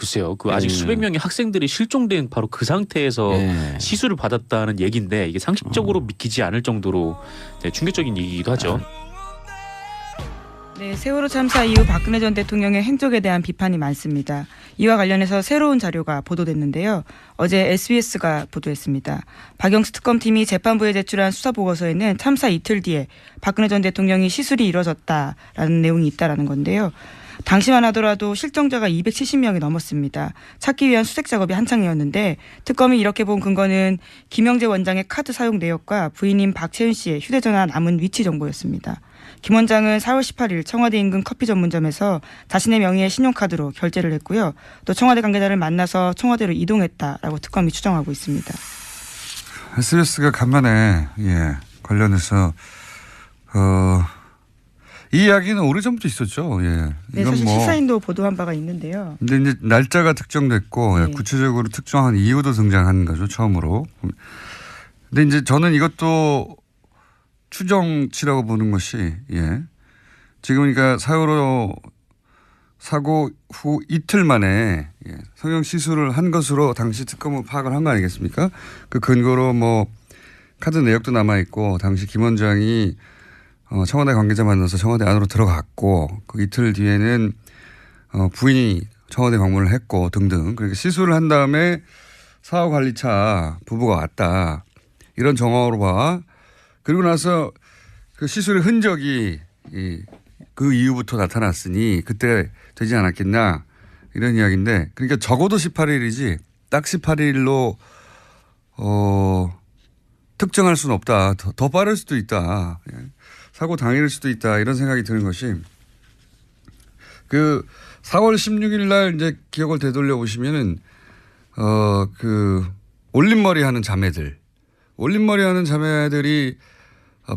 글쎄요. 그 아직 수백 명의 학생들이 실종된 바로 그 상태에서 시술을 받았다는 얘기인데 이게 상식적으로 믿기지 않을 정도로 충격적인 얘기이기도 하죠. 네, 세월호 참사 이후 박근혜 전 대통령의 행적에 대한 비판이 많습니다. 이와 관련해서 새로운 자료가 보도됐는데요. 어제 SBS가 보도했습니다. 박영수 특검팀이 재판부에 제출한 수사보고서에는 참사 이틀 뒤에 박근혜 전 대통령이 시술이 이뤄졌다라는 내용이 있다라는 건데요. 당시만 하더라도 실종자가 270명이 넘었습니다. 찾기 위한 수색 작업이 한창이었는데 특검이 이렇게 본 근거는 김영재 원장의 카드 사용 내역과 부인인 박채윤 씨의 휴대전화 남은 위치 정보였습니다. 김 원장은 4월 18일 청와대 인근 커피 전문점에서 자신의 명의의 신용카드로 결제를 했고요. 또 청와대 관계자를 만나서 청와대로 이동했다라고 특검이 추정하고 있습니다. SBS가 간만에 관련해서 이 이야기는 오래전부터 있었죠. 예. 네, 사실 시사인도 보도한 바가 있는데요. 근데 이제 날짜가 특정됐고 구체적으로 특정한 이유도 등장한 거죠. 처음으로. 근데 이제 저는 이것도 추정치라고 보는 것이 지금 그러니까 세월호 사고 후 이틀 만에 성형 시술을 한 것으로 당시 특검은 파악을 한 거 아니겠습니까? 그 근거로 뭐 카드 내역도 남아 있고 당시 김 원장이 청와대 관계자 만나서 청와대 안으로 들어갔고 그 이틀 뒤에는 부인이 청와대 방문을 했고 등등. 그러니까 시술을 한 다음에 사후관리차 부부가 왔다. 이런 정황으로 봐. 그리고 나서 그 시술의 흔적이 그 이후부터 나타났으니 그때 되지 않았겠나 이런 이야기인데 그러니까 적어도 18일이지 딱 18일로 특정할 수는 없다. 더 빠를 수도 있다. 사고 당일일 수도 있다. 이런 생각이 드는 것이 그 4월 16일 날 이제 기억을 되돌려 보시면은 그 올림머리 하는 자매들이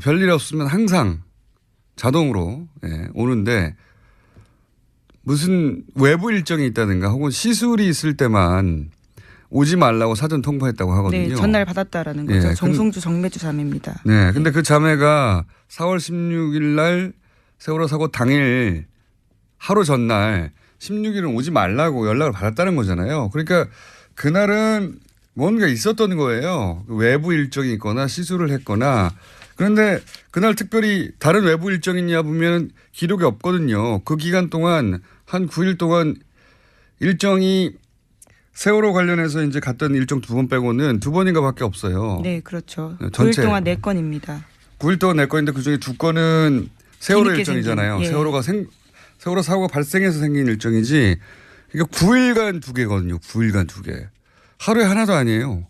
별일 없으면 항상 자동으로 오는데 무슨 외부 일정이 있다든가 혹은 시술이 있을 때만 오지 말라고 사전 통보했다고 하거든요. 네, 전날 받았다라는 거죠. 정송주 정매주 자매입니다. 네, 근데 그 자매가 4월 16일 날 세월호 사고 당일 하루 전날 16일은 오지 말라고 연락을 받았다는 거잖아요. 그러니까 그날은 뭔가 있었던 거예요. 외부 일정이 있거나 시술을 했거나. 그런데 그날 특별히 다른 외부 일정이 있냐 보면 기록이 없거든요. 그 기간 동안 한 9일 동안 일정이 세월호 관련해서 이제 갔던 일정 2번 빼고는 2번인가 밖에 없어요. 네, 그렇죠. 전체 9일 동안 4건입니다. 9일 동안 4건인데 그중에 2건은 세월호 일정이잖아요. 세월호 사고가 발생해서 생긴 일정이지. 그러니까 9일간 2개거든요. 9일간 2개. 하루에 하나도 아니에요.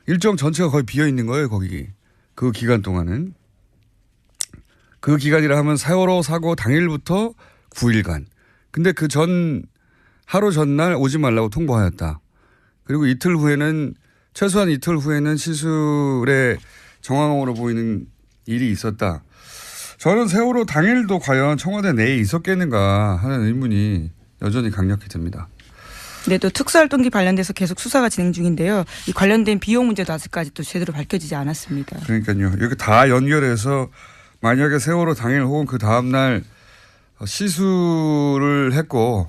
일정 전체가 거의 비어 있는 거예요. 거기. 그 기간 동안은. 그 기간이라 하면 세월호 사고 당일부터 9일간. 근데 그 하루 전날 오지 말라고 통보하였다. 그리고 이틀 후에는 최소한 이틀 후에는 시술의 정황으로 보이는 일이 있었다. 저는 세월호 당일도 과연 청와대 내에 있었겠는가 하는 의문이 여전히 강력히 듭니다. 네, 또 특수활동기 관련돼서 계속 수사가 진행 중인데요. 이 관련된 비용 문제도 아직까지 또 제대로 밝혀지지 않았습니다. 그러니까요. 이렇게 다 연결해서 만약에 세월호 당일 혹은 그 다음날 시술을 했고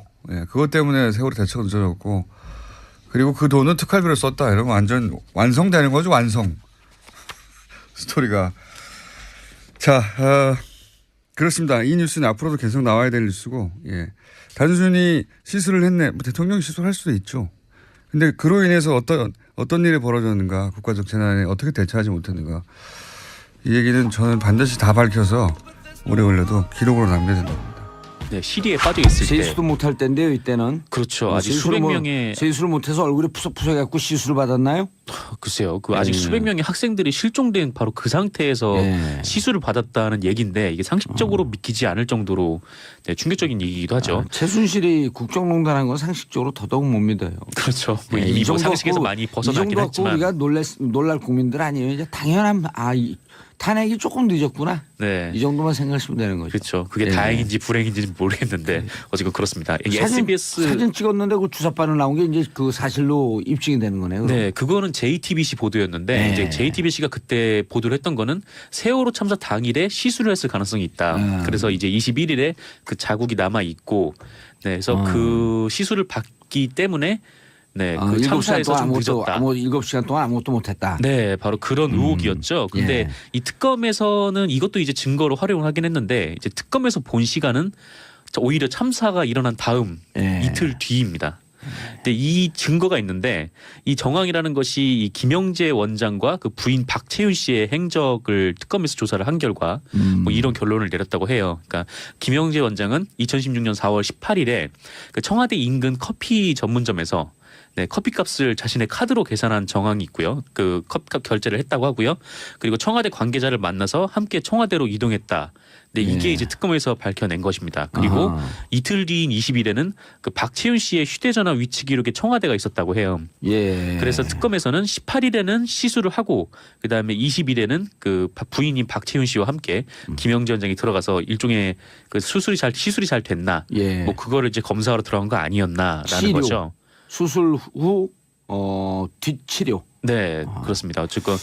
그것 때문에 세월호 대처가 늦어졌고 그리고 그 돈은 특활비로 썼다 이러면 완전 완성되는 거죠. 완성. 스토리가. 자, 그렇습니다. 이 뉴스는 앞으로도 계속 나와야 될 뉴스고 단순히 시술을 했네. 뭐 대통령이 시술할 수도 있죠. 근데 그로 인해서 어떤 일이 벌어졌는가 국가적 재난에 어떻게 대처하지 못했는가 이 얘기는 저는 반드시 다 밝혀서 오래 걸려도 기록으로 남겨야 된다고 봅니다. 네, 시리에 빠져 있을 때 세수도 못할 때인데요. 이때는. 그렇죠. 아직 수백 명의 세수를 못해서 얼굴이 푸석푸석해갖고 시술을 받았나요? 글쎄요. 그 아직 수백 명의 학생들이 실종된 바로 그 상태에서 시술을 받았다는 얘기인데 이게 상식적으로 믿기지 않을 정도로 충격적인 얘기이기도 하죠. 최순실이 국정농단한 건 상식적으로 더더욱 못 믿어요. 그렇죠. 뭐 이미 뭐 상식에서 많이 벗어나긴 이 정도 했지만 우리가 놀랄 국민들 아니에요. 이제 당연한 탄핵이 조금 늦었구나. 네. 이 정도만 생각하시면 되는 거죠. 그렇죠. 그게 다행인지 불행인지는 모르겠는데 어쨌든 그렇습니다. 이게 SBS 사진 찍었는데 그 주사바늘 나온 게 이제 그 사실로 입증이 되는 거네요. 네, 그거는 JTBC 보도였는데 이제 JTBC가 그때 보도를 했던 거는 세월호 참사 당일에 시술을 했을 가능성이 있다. 그래서 이제 21일에 그 자국이 남아 있고, 그래서 그 시술을 있기 때문에 네, 그 7시간 참사에서 동안 좀 늦었다. 7시간 동안 아무것도 못했다. 네, 바로 그런 의혹이었죠. 근데 예. 이 특검에서는 이것도 이제 증거로 활용을 하긴 했는데 이제 특검에서 본 시간은 오히려 참사가 일어난 다음 예. 이틀 뒤입니다. 근데 이 증거가 있는데 이 정황이라는 것이 이 김영재 원장과 그 부인 박채윤 씨의 행적을 특검에서 조사를 한 결과 뭐 이런 결론을 내렸다고 해요. 그러니까 김영재 원장은 2016년 4월 18일에 그 청와대 인근 커피 전문점에서 네, 커피값을 자신의 카드로 계산한 정황이 있고요. 그 커피값 결제를 했다고 하고요. 그리고 청와대 관계자를 만나서 함께 청와대로 이동했다. 네, 이게 예. 이제 특검에서 밝혀낸 것입니다. 그리고 이틀 뒤인 20일에는 그 박채윤 씨의 휴대전화 위치 기록에 청와대가 있었다고 해요. 예. 그래서 특검에서는 18일에는 시술을 하고 그다음에 20일에는 그 부인인 박채윤 씨와 함께 김영재 원장이 들어가서 일종의 그 시술이 잘 됐나 예. 뭐 그거를 이제 검사하러 들어간 거 아니었나라는 치료. 거죠. 수술 후 뒷치료. 네, 그렇습니다. 어쨌건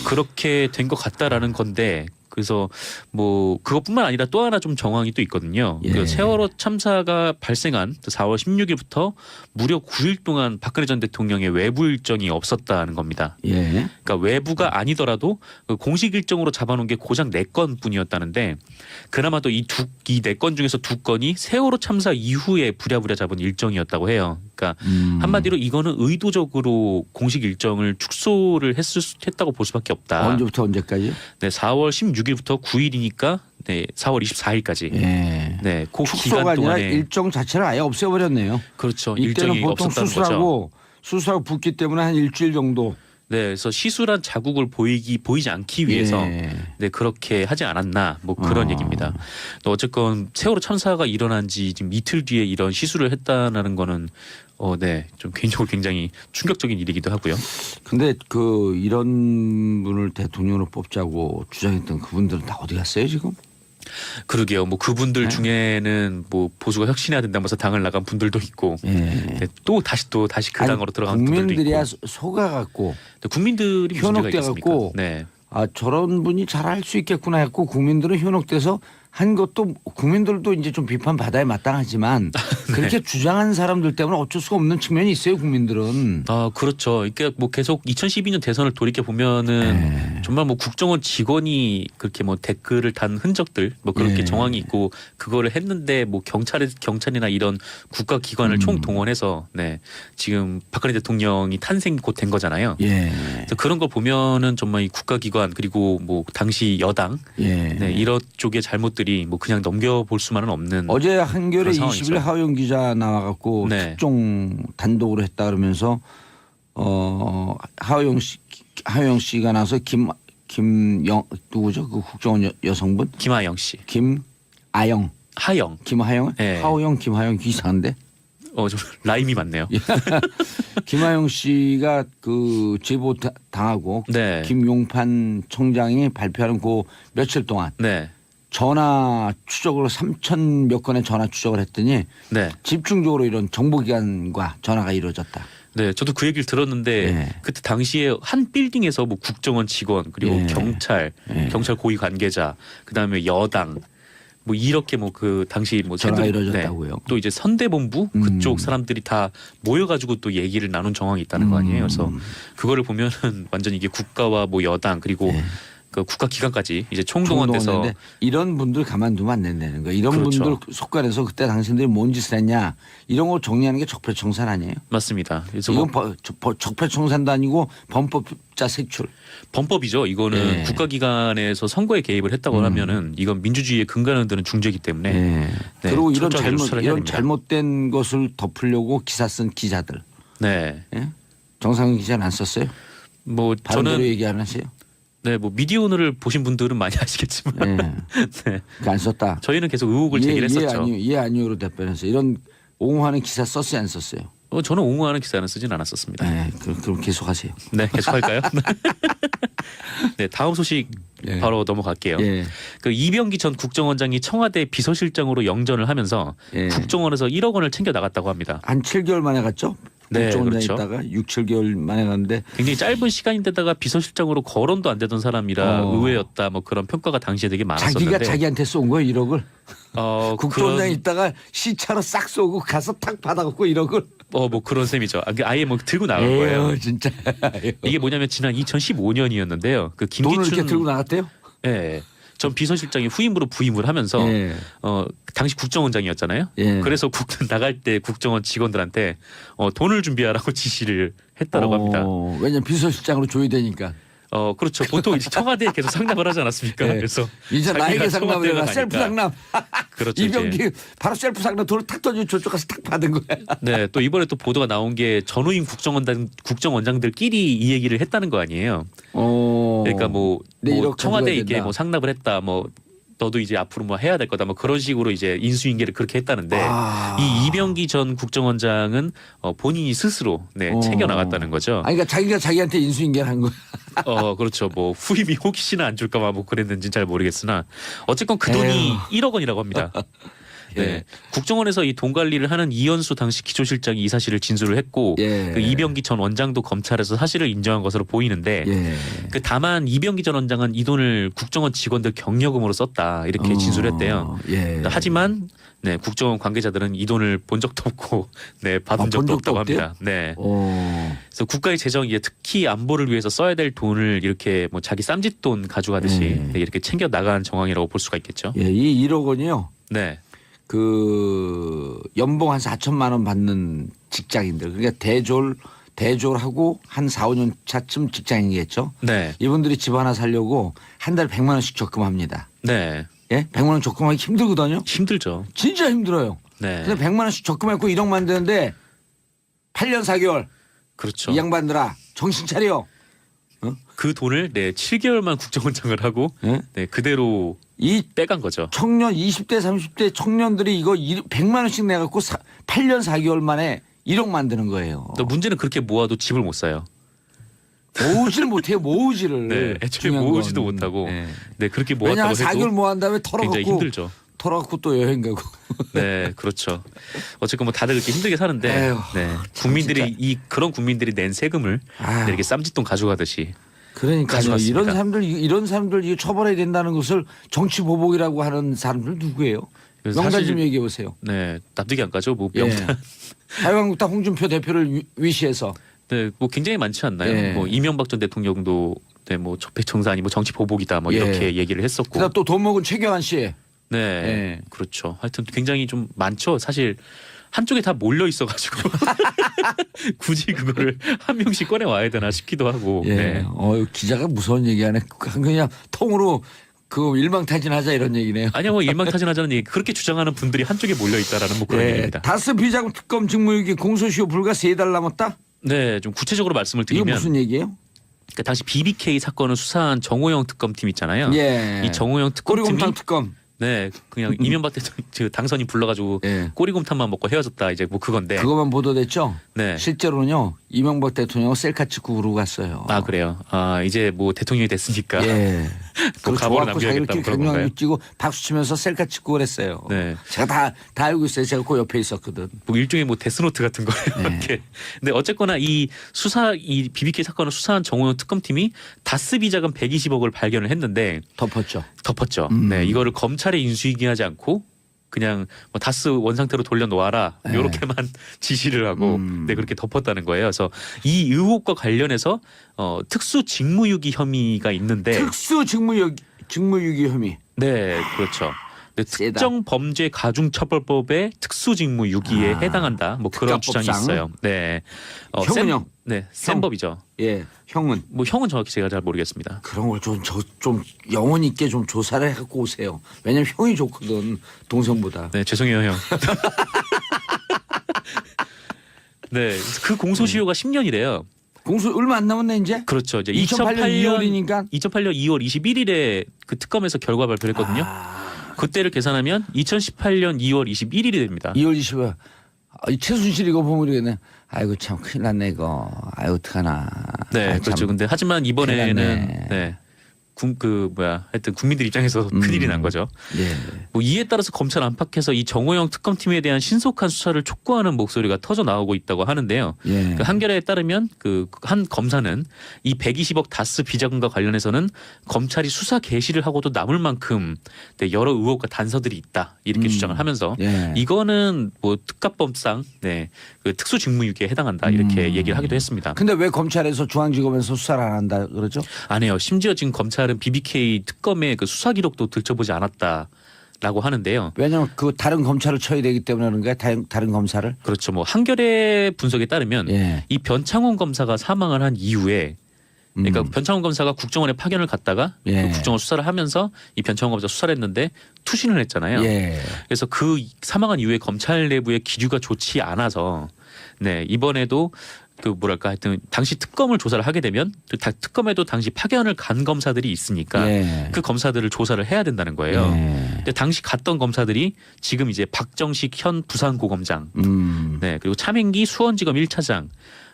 그렇게 된 것 같다라는 건데 그래서 뭐 그것뿐만 아니라 또 하나 좀 정황이 또 있거든요. 예. 그 세월호 참사가 발생한 4월 16일부터 무려 9일 동안 박근혜 전 대통령의 외부 일정이 없었다는 겁니다. 예. 그러니까 외부가 아니더라도 그 공식 일정으로 잡아놓은 게 고작 4건뿐이었다는데 그나마 또 이 4건 중에서 2건이 세월호 참사 이후에 부랴부랴 잡은 일정이었다고 해요. 그러니까 한마디로 이거는 의도적으로 공식 일정을 축소를 했다고 볼 수밖에 없다. 언제부터 언제까지? 네, 4월 16일부터 9일이니까 네, 4월 24일까지. 예. 네, 그 축소가 기간 아니라 동안에 일정 자체를 아예 없애버렸네요. 그렇죠. 이때는 일정이 보통 없었다는 거죠. 수술하고 붓기 때문에 한 일주일 정도. 네, 그래서 시술한 자국을 보이지 않기 위해서 예. 네 그렇게 하지 않았나 뭐 그런 얘기입니다. 또 어쨌건 세월호 참사가 일어난 지 지금 이틀 뒤에 이런 시술을 했다는 거는 네, 좀 개인적으로 굉장히 충격적인 일이기도 하고요. 근데 그 이런 분을 대통령으로 뽑자고 주장했던 그분들은 다 어디 갔어요 지금? 그러게요. 뭐 그분들 네. 중에는 뭐 보수가 혁신해야 된다면서 당을 나간 분들도 있고 예. 네, 또 다시 그 아니, 당으로 들어간 분들도 있고. 국민들이야 속아갖고 국민들이 무슨 문제가 있겠습니까? 현혹돼갖고 네. 아 저런 분이 잘할 수 있겠구나 했고 국민들은 현혹돼서 한 것도 국민들도 이제 좀 비판받아야 마땅하지만 그렇게 주장한 사람들 때문에 어쩔 수가 없는 측면이 있어요 국민들은. 아 그렇죠. 그러니까 뭐 계속 2012년 대선을 돌이켜 보면은 정말 뭐 국정원 직원이 그렇게 뭐 댓글을 단 흔적들 뭐 그렇게 예. 정황이 있고 그거를 했는데 뭐 경찰이나 이런 국가 기관을 총 동원해서 네 지금 박근혜 대통령이 탄생 곧 된 거잖아요. 예. 그래서 그런 거 보면은 정말 이 국가 기관 그리고 뭐 당시 여당 예. 네 이런 쪽의 잘못들이 뭐 그냥 넘겨볼 수만은 없는 어제 한겨레 그런 20일 상황이죠. 하호영 기자 나와갖고 네. 특종 단독으로 했다 그러면서 하호영 씨가 나서 김영 누구죠 그 국정원 여성분 김하영 씨, 김하영 네. 하호영 김하영 이상한데 좀 라임이 맞네요. 김하영 씨가 그 제보 당하고 네. 김용판 총장이 발표하는 그 며칠 동안 네, 전화 추적으로 3,000 몇 건의 전화 추적을 했더니 네. 집중적으로 이런 정보기관과 전화가 이루어졌다. 네, 저도 그 얘기를 들었는데 예. 그때 당시에 한 빌딩에서 뭐 국정원 직원 그리고 예. 경찰 고위 관계자 그다음에 여당 뭐 이렇게 뭐 그 당시 뭐 전화가 네. 이루어졌다고요. 또 이제 선대본부 그쪽 사람들이 다 모여가지고 또 얘기를 나눈 정황이 있다는 거 아니에요. 그래서 그거를 보면은 완전 이게 국가와 뭐 여당 그리고 그 국가 기관까지 이제 총동원돼서 총동원인데 이런 분들 가만두면 안 된다는 거예요. 이런 그렇죠. 분들 속간해서 그때 당신들이 뭔 짓을 했냐 이런 거 정리하는 게 적폐청산 아니에요. 맞습니다. 그래서 이건 뭐 적폐청산도 아니고 범법자 색출. 범법이죠. 이거는 예. 국가기관에서 선거에 개입을 했다고 하면은 이건 민주주의의 근간을 드는 중죄이기 때문에 네, 그리고 이런 철저하게 수사를 해야 됩니다. 잘못된 것을 덮으려고 기사 쓴 기자들. 네, 예? 정상훈 기자는 안 썼어요? 뭐 바른대로 저는 얘기 안 하세요? 네, 뭐 미디어 오늘을 보신 분들은 많이 아시겠지만 예. 네. 그거 안 썼다. 저희는 계속 의혹을 제기했었죠. 예 아니요로 답변했어요. 이런 옹호하는 기사 썼어요 안 썼어요? 저는 옹호하는 기사는 쓰진 않았었습니다. 네, 그럼 계속하세요. 네, 계속할까요? 네, 다음 소식 예. 바로 넘어갈게요. 예. 그 이병기 전 국정원장이 청와대 비서실장으로 영전을 하면서 예. 국정원에서 1억 원을 챙겨 나갔다고 합니다. 한 7개월 만에 갔죠? 네, 국정원장에 그렇죠. 있다가 6, 7개월 만에 갔는데 굉장히 짧은 시간인데다가 비서실장으로 거론도 안 되던 사람이라 의외였다. 뭐 그런 평가가 당시에 되게 많았었는데. 자기가 자기한테 쏜 거예요 1억을. 국정원장에 그런 있다가 시차로 싹 쏘고 가서 탁 받아갖고 1억을. 뭐 그런 셈이죠. 아예 뭐 들고 나간 거예요. 에휴, 진짜. 이게 뭐냐면 지난 2015년이었는데요. 그 돈을 김기춘 이렇게 들고 나갔대요? 예. 전 비서실장이 후임으로 부임을 하면서 예. 당시 국정원장이었잖아요. 예. 그래서 나갈 때 국정원 직원들한테 돈을 준비하라고 지시를 했다라고 합니다. 왜냐면 비서실장으로 조이되니까. 그렇죠. 보통 이제 청와대에 계속 상납을 하지 않았습니까? 예. 그래서 이제 나에게 자기가 상납을 해라. 청와대가 셀프 상납. 그렇죠. 이병기 이제. 바로 셀프 상납 돈을 탁 던지고 저쪽 가서 탁 받은 거야. 네, 또 이번에 또 보도가 나온 게 전후임 국정원장들끼리 이 얘기를 했다는 거 아니에요. 그러니까 뭐 네, 이렇게 청와대 가져가야 이게 된다. 뭐 상납을 했다, 뭐 너도 이제 앞으로 뭐 해야 될 거다, 뭐 그런 식으로 이제 인수인계를 그렇게 했다는데 이 이병기 전 국정원장은 본인이 스스로 챙겨 나갔다는 거죠. 아니, 그러니까 자기가 자기한테 인수인계를 한 거야. 그렇죠. 뭐 후임이 혹시나 안 줄까봐 뭐 그랬는지는 잘 모르겠으나 어쨌건 그 돈이 에휴. 1억 원이라고 합니다. 네. 예. 국정원에서 이 돈 관리를 하는 이현수 당시 기조실장이 이 사실을 진술을 했고 예. 그 이병기 전 원장도 검찰에서 사실을 인정한 것으로 보이는데 예. 그 다만 이병기 전 원장은 이 돈을 국정원 직원들 경력금으로 썼다 이렇게 진술했대요. 예. 하지만 국정원 관계자들은 이 돈을 본 적도 없고 받은 본 적도 적도 없다고 없대요? 합니다. 네. 그래서 국가의 재정이 특히 안보를 위해서 써야 될 돈을 이렇게 뭐 자기 쌈짓돈 가져가듯이 이렇게 챙겨 나간 정황이라고 볼 수가 있겠죠. 예, 이 1억 원이요. 네. 그 연봉 한 4천만 원 받는 직장인들, 그러니까 대졸하고 한 4, 5년 차쯤 직장인이겠죠. 네. 이분들이 집 하나 살려고 한 달에 100만 원씩 적금합니다. 네. 예? 100만 원 적금하기 힘들거든요. 힘들죠. 진짜 힘들어요. 네. 근데 100만 원씩 적금했고 1억 만드는데 8년 4개월 그렇죠. 이 양반들아 정신 차려. 그 돈을 7개월만 국정원장을 하고 예? 그대로 이 빼간 거죠. 청년 20대 30대 청년들이 이거 100만 원씩 내갖고 8년 4개월 만에 1억 만드는 거예요. 또 문제는 그렇게 모아도 집을 못 사요. 모으지를 못해요. 모으지를. 네, 애초에 중요한 모으지도 건. 못하고 네. 그렇게 왜냐하면 모았다고 4개월 해도 모은 다음에 굉장히 털어갖고 힘들죠. 또 여행 가고. 네, 그렇죠. 어쨌건 뭐 다들 그렇게 힘들게 사는데 에휴, 국민들이 그런 국민들이 낸 세금을 아유. 이렇게 쌈짓돈 가져가듯이 그러니까요. 가져갔습니다. 이런 사람들 이거 처벌해야 된다는 것을 정치 보복이라고 하는 사람들 누구예요? 그래서 명단 사실- 좀 얘기해 보세요. 네, 납득이 안 가죠. 뭐 예. 명단 자유한국당 홍준표 대표를 위시해서 네, 뭐 굉장히 많지 않나요? 예. 뭐 이명박 전 대통령도 뭐 적폐청산이 뭐 정치 보복이다 뭐 예. 이렇게 얘기를 했었고. 그다음 또 돈 먹은 최경환 씨. 네, 예. 그렇죠. 하여튼 굉장히 좀 많죠. 사실 한쪽에 다 몰려 있어가지고 굳이 그거를 한 명씩 꺼내 와야 되나 싶기도 하고. 예. 네. 기자가 무서운 얘기하네. 그냥 통으로 그 일망타진하자 이런 얘기네요. 아니요, 뭐 일망타진하자는 얘기 그렇게 주장하는 분들이 한쪽에 몰려 있다라는 뭐 그런 예. 얘기입니다. 다스 비자금 특검 직무유기 공소시효 불과 3달 남았다? 네, 좀 구체적으로 말씀을 이거 드리면 무슨 얘기예요? 그러니까 당시 BBK 사건을 수사한 정호영 특검팀 있잖아요. 예. 이 정호영 특검팀이 꼬리곰탕 특검. 네, 그냥 이명박 대통령 당선인 불러가지고 예. 꼬리곰탕만 먹고 헤어졌다 이제 뭐 그건데. 그것만 보도됐죠? 네. 실제로는요. 이명박 대통령은 셀카 찍고 그러고 갔어요. 아 그래요. 아 이제 뭐 대통령이 됐으니까. 예. 또 그 가보를 좋았고 자기를 남겨야겠다 이렇게 그런 건가요? 경량 찍고 박수 치면서 셀카 찍고 그랬어요. 네. 제가 다 알고 있어요. 제가 그 옆에 있었거든. 뭐 일종의 뭐 데스노트 같은 거예요. 네. 이렇게. 근데 어쨌거나 이 BBK 사건을 수사한 정호영 특검팀이 다스 비자금 120억을 발견을 했는데 덮었죠. 덮었죠. 네, 이거를 검찰에 인수인계하지 않고 그냥 뭐 다스 원상태로 돌려놓아라 네. 이렇게만 지시를 하고 그렇게 덮었다는 거예요. 그래서 이 의혹과 관련해서 특수 직무유기 혐의가 있는데 특수 직무유기 혐의. 네, 그렇죠. 네, 세다. 특정 범죄 가중처벌법의 특수직무유기에 해당한다. 뭐 그런 주장이 특가법상. 있어요. 네, 형은요? 센 법이죠. 예. 형은 뭐 형은 정확히 제가 잘 모르겠습니다. 그런 걸 좀 영혼 있게 좀 조사를 해갖고 오세요. 왜냐면 형이 좋거든. 동생보다. 네, 죄송해요, 형. 네, 그 공소시효가 10년이래요. 공소 얼마 안 남았네 이제. 그렇죠. 이제 2008년 2월이니까. 2008년 2월 21일에 그 특검에서 결과 발표를 했거든요. 그때를 계산하면 2018년 2월 21일이 됩니다. 2월 20일. 이 최순실 이거 보면 모르겠네. 아이고 참 큰일 났네 이거. 아이고 어떡하나. 네, 아이, 그렇죠. 참. 근데 하지만 이번에는 큰일 났네. 네. 하여튼 국민들 입장에서 큰일이 난 거죠. 예. 뭐 이에 따라서 검찰 안팎에서 이 정호영 특검팀에 대한 신속한 수사를 촉구하는 목소리가 터져 나오고 있다고 하는데요. 예. 그 한겨레에 따르면 그 한 검사는 이 120억 다스 비자금과 관련해서는 검찰이 수사 개시를 하고도 남을 만큼 네, 여러 의혹과 단서들이 있다 이렇게 주장을 하면서 예. 이거는 뭐 특가법상 네, 그 특수직무유기에 해당한다 이렇게 얘기를 하기도 했습니다. 근데 왜 검찰에서 중앙지검에서 수사를 안 한다 그러죠? 안 해요. 심지어 지금 검찰은 BBK 특검의 그 수사 기록도 들춰보지 않았다라고 하는데요. 왜냐하면 그 다른 검찰을 쳐야 되기 때문에 그런 거야. 다른 검사를. 그렇죠. 뭐 한겨레 분석에 따르면 예. 이 변창훈 검사가 사망을 한 이후에 그러니까 변창훈 검사가 국정원에 파견을 갔다가 예. 그 국정원 수사를 하면서 이 변창훈 검사 수사를 했는데 투신을 했잖아요. 예. 그래서 그 사망한 이후에 검찰 내부의 기류가 좋지 않아서 네 이번에도 그 뭐랄까 하여튼 당시 특검을 조사를 하게 되면 특검에도 당시 파견을 간 검사들이 있으니까 예. 그 검사들을 조사를 해야 된다는 거예요. 예. 근데 당시 갔던 검사들이 지금 이제 박정식 현 부산고검장, 네 그리고 차민기 수원지검 1차장,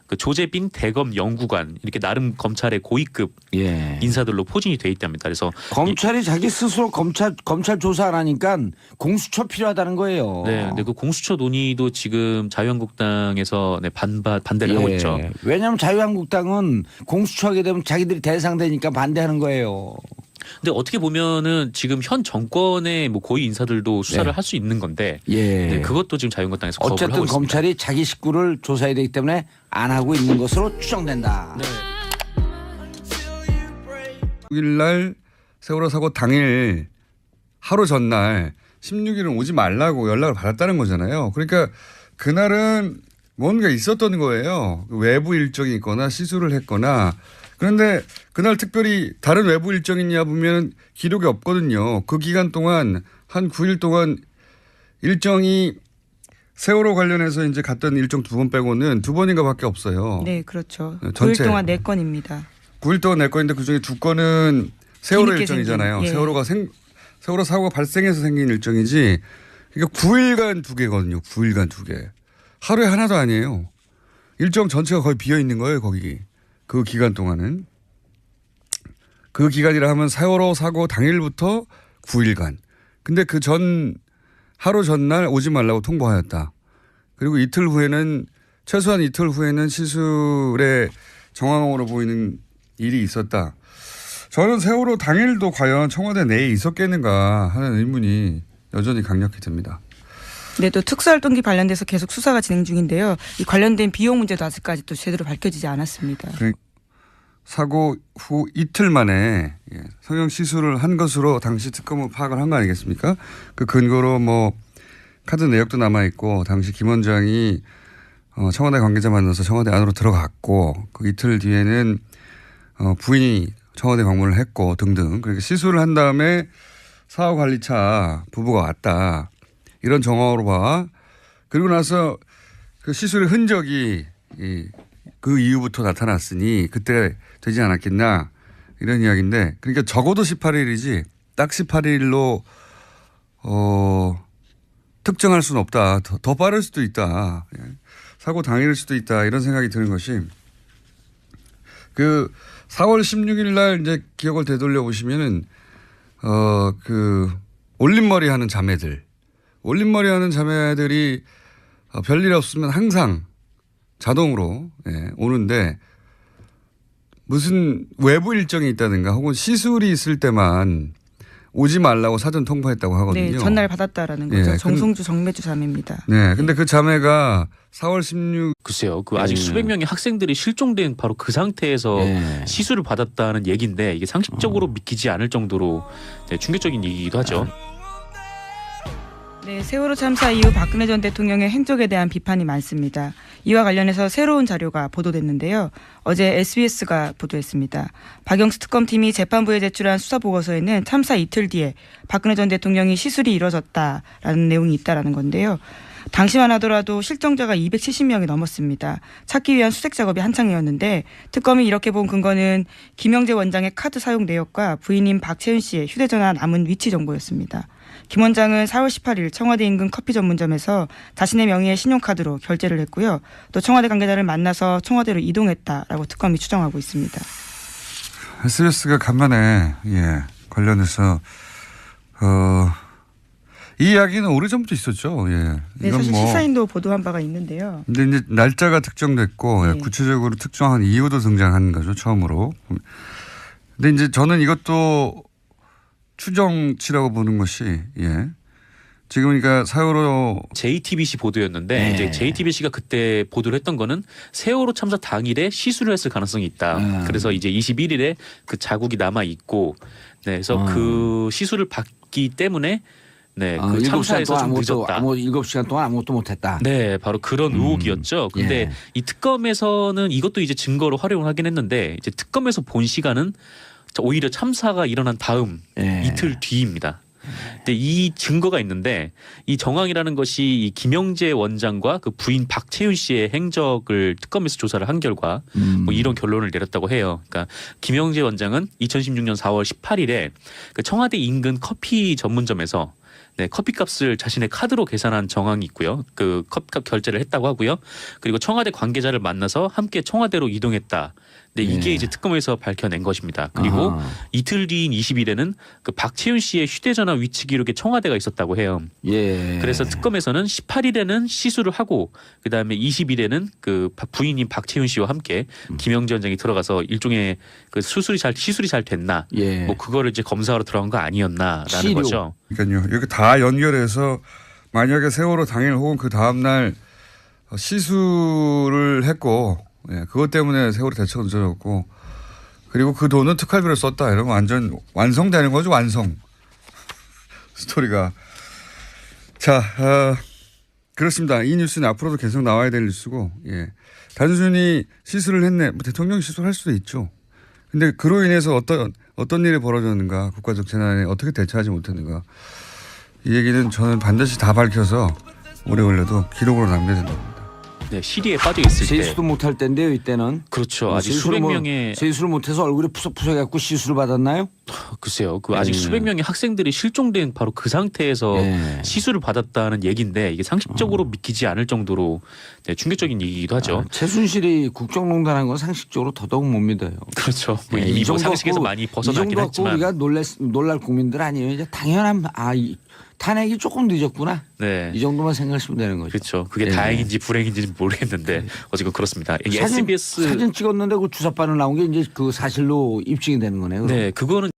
그 조재빈 대검 연구관 이렇게 나름 검찰의 고위급 예. 인사들로 포진이 돼 있답니다. 그래서 검찰이 자기 스스로 검찰 조사 안 하니까 공수처 필요하다는 거예요. 네, 근데 그 공수처 논의도 지금 자유한국당에서 네, 반대를 하고 있죠. 왜냐하면 자유한국당은 공수처 하게 되면 자기들이 대상되니까 반대하는 거예요. 근데 어떻게 보면은 지금 현 정권의 뭐 고위 인사들도 수사를 네. 할 수 있는 건데 예. 네, 그것도 지금 자유한국당에서 거부를 어쨌든 하고 있습니다. 검찰이 자기 식구를 조사해야 되기 때문에 안 하고 있는 것으로 추정된다. 네. 6일날 세월호 사고 당일 하루 전날 16일은 오지 말라고 연락을 받았다는 거잖아요. 그러니까 그날은 뭔가 있었던 거예요. 외부 일정이 있거나 시술을 했거나. 그런데 그날 특별히 다른 외부 일정이냐 보면 기록이 없거든요. 그 기간 동안 한 9일 동안 일정이 세월호 관련해서 이제 갔던 일정 2번 빼고는 2번인가 밖에 없어요. 네, 그렇죠. 전체. 9일 동안 4건입니다. 9일 동안 낼 건데 그중에 2건은 세월호 뒤늦게 일정이잖아요. 생긴, 예. 세월호 사고가 발생해서 생긴 일정이지. 그러니까 9일간 2개거든요. 9일간 2개. 하루에 하나도 아니에요. 일정 전체가 거의 비어 있는 거예요. 거기. 그 기간 동안은. 그 기간이라 하면 세월호 사고 당일부터 9일간. 근데 그 하루 전날 오지 말라고 통보하였다. 그리고 이틀 후에는 최소한 이틀 후에는 시술의 정황으로 보이는 일이 있었다. 저는 세월호 당일도 과연 청와대 내에 있었겠는가 하는 의문이 여전히 강력히 듭니다. 네, 또 특수활동기 관련돼서 계속 수사가 진행 중인데요. 이 관련된 비용 문제도 아직까지 또 제대로 밝혀지지 않았습니다. 사고 후 이틀 만에 성형 시술을 한 것으로 당시 특검은 파악을 한 거 아니겠습니까? 그 근거로 뭐 카드 내역도 남아 있고 당시 김 원장이 청와대 관계자 만나서 청와대 안으로 들어갔고 그 이틀 뒤에는 부인이 청와대 방문을 했고 등등. 그러니까 시술을 한 다음에 사후관리차 부부가 왔다. 이런 정황으로 봐. 그리고 나서 그 시술의 흔적이 그 이후부터 나타났으니 그때 되지 않았겠나 이런 이야기인데 그러니까 적어도 18일이지 딱 18일로 특정할 수는 없다. 더 빠를 수도 있다. 사고 당일일 수도 있다. 이런 생각이 드는 것이 그 4월 16일 날 이제 기억을 되돌려 보시면은 그 올림머리 하는 자매들이 별일 없으면 항상 자동으로 오는데 무슨 외부 일정이 있다든가 혹은 시술이 있을 때만 오지 말라고 사전 통보했다고 하거든요. 네, 전날 받았다라는 거죠. 예, 정송주 정매주 자매입니다. 네, 근데 그 자매가 4월 16 글쎄요. 그 아직 수백 명의 학생들이 실종된 바로 그 상태에서 시술을 받았다는 얘기인데 이게 상식적으로 믿기지 않을 정도로 네, 충격적인 얘기이기도 하죠. 네, 세월호 참사 이후 박근혜 전 대통령의 행적에 대한 비판이 많습니다. 이와 관련해서 새로운 자료가 보도됐는데요. 어제 SBS가 보도했습니다. 박영수 특검팀이 재판부에 제출한 수사보고서에는 참사 이틀 뒤에 박근혜 전 대통령이 시술이 이뤄졌다라는 내용이 있다라는 건데요. 당시만 하더라도 실종자가 270명이 넘었습니다. 찾기 위한 수색 작업이 한창이었는데 특검이 이렇게 본 근거는 김영재 원장의 카드 사용 내역과 부인인 박채윤 씨의 휴대전화 남은 위치 정보였습니다. 김 원장은 4월 18일 청와대 인근 커피 전문점에서 자신의 명의의 신용카드로 결제를 했고요. 또 청와대 관계자를 만나서 청와대로 이동했다라고 특검이 추정하고 있습니다. SBS가 간만에 관련해서 이 이야기는 오래전부터 있었죠. 예. 네, 사실 시사인도 보도한 바가 있는데요. 근데 이제 날짜가 특정됐고 네. 구체적으로 특정한 이유도 등장한 거죠. 처음으로. 근데 이제 저는 이것도 추정치라고 보는 것이 지금 그러니까 세월호 JTBC 보도였는데 네. 이제 JTBC가 그때 보도를 했던 거는 세월호 참사 당일에 시술을 했을 가능성이 있다. 그래서 이제 21일에 그 자국이 남아 있고, 네, 그래서 그 시술을 받기 때문에 네, 그 7시간 참사에서 동안 좀 늦었다. 7시간 동안 아무것도 못했다. 네, 바로 그런 의혹이었죠. 근데 예. 이 특검에서는 이것도 이제 증거로 활용을 하긴 했는데 이제 특검에서 본 시간은 오히려 참사가 일어난 다음 예. 이틀 뒤입니다. 근데 이 증거가 있는데 이 정황이라는 것이 이 김영재 원장과 그 부인 박채윤 씨의 행적을 특검에서 조사를 한 결과 뭐 이런 결론을 내렸다고 해요. 그러니까 김영재 원장은 2016년 4월 18일에 그 청와대 인근 커피 전문점에서 네, 커피값을 자신의 카드로 계산한 정황이 있고요. 그 커피값 결제를 했다고 하고요. 그리고 청와대 관계자를 만나서 함께 청와대로 이동했다. 네, 이게 예. 이제 특검에서 밝혀낸 것입니다. 그리고 아하. 이틀 뒤인 20일에는 그 박채윤 씨의 휴대전화 위치 기록에 청와대가 있었다고 해요. 예. 그래서 특검에서는 18일에는 시술을 하고 그다음에 20일에는 그 부인인 박채윤 씨와 함께 김영재 원장이 들어가서 일종의 그 시술이 잘 됐나 예. 뭐 그거를 이제 검사하러 들어간 거 아니었나라는 치료. 거죠. 그러니까요. 이렇게 다 연결해서 만약에 세월호 당일 혹은 그 다음날 시술을 했고 그것 때문에 세월호 대처가 늦어졌고 그리고 그 돈은 특활비로 썼다 이러면 완전 완성되는 거죠. 완성. 스토리가. 자 그렇습니다. 이 뉴스는 앞으로도 계속 나와야 될 뉴스고 단순히 시술을 했네. 뭐 대통령 시술할 수도 있죠. 근데 그로 인해서 어떤 일이 벌어졌는가 국가적 재난에 어떻게 대처하지 못했는가 이 얘기는 저는 반드시 다 밝혀서 오래 걸려도 기록으로 남겨야 된다고 봅니다. 네, 시리에 빠져 있을 때 세수도 못할 때인데요. 이때는. 그렇죠. 아직 세수를 수백 명의 세수를 못해서 얼굴이 푸석푸석해갖고 시술을 받았나요? 글쎄요. 그 아직 수백 명의 학생들이 실종된 바로 그 상태에서 시술을 받았다는 얘기인데 이게 상식적으로 믿기지 않을 정도로 네, 충격적인 얘기이기도 하죠. 최순실이 국정농단한 건 상식적으로 더더욱 못 믿어요. 그렇죠. 뭐 예, 이미 이 뭐 정도 상식에서 갖고- 많이 이 벗어나긴 정도 갖고 했지만 우리가 놀랄 국민들 아니에요. 이제 당연한 탄핵이 조금 늦었구나. 네. 이 정도만 생각하시면 되는 거죠. 그렇죠. 그게 예. 다행인지 불행인지는 모르겠는데 어쨌든 그렇습니다. 이게 사진 SBS 찍었는데 그 주사바늘 나온 게 이제 그 사실로 입증이 되는 거네요. 그럼. 네, 그거는